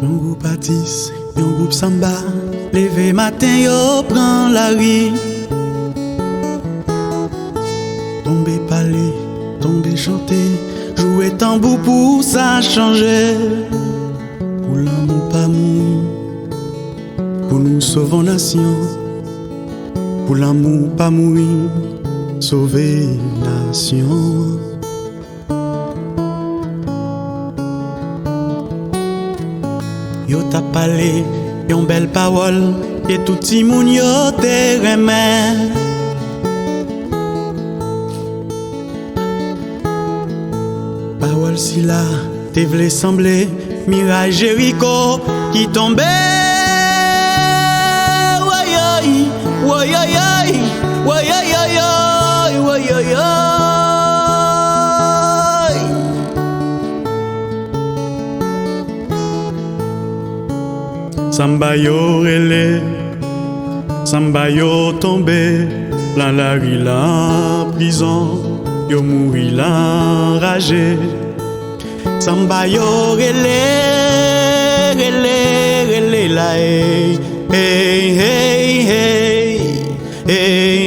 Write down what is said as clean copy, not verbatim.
Yon groupe artiste, yon groupe samba. Levé matin, yo prend la rue. Tomber parler, tomber chanter. Jouer tambour pour ça changer. Pour l'amour pas mourir. Pour nous sauver nation. Pour l'amour pas mourir. Sauver nation. Yo t'a parlé, yon belle parole, et tout ti moun yo te remet. Parole si la, te vle semblé, mirage Jéricho qui tombait. Woyoy, woyoyoy, woyoyoy, woyoyoy. Samba yo relé, samba yo tombé, dans la rue la prison, yo mouri la enragé. Samba yo relé, relé, relé la hey, hey, hey, hey, hey.